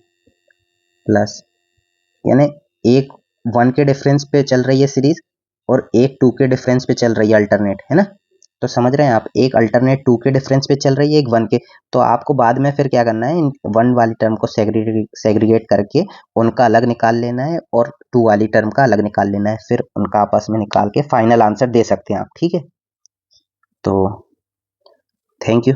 [SPEAKER 1] प्लस, यानी एक 1 के डिफरेंस पे चल रही है सीरीज और एक 2 के डिफरेंस पे चल रही है अल्टरनेट, है ना। तो समझ रहे हैं आप, एक अल्टरनेट 2 के डिफरेंस पे चल रही है, एक 1 के। तो आपको बाद में फिर क्या करना है, इन 1 वाली टर्म को सेग्रीगेट करके उनका अलग निकाल लेना है और 2 वाली टर्म का अलग निकाल लेना है, फिर उनका आपस में निकाल के फाइनल आंसर दे सकते हैं आप। ठीक है, तो थैंक यू।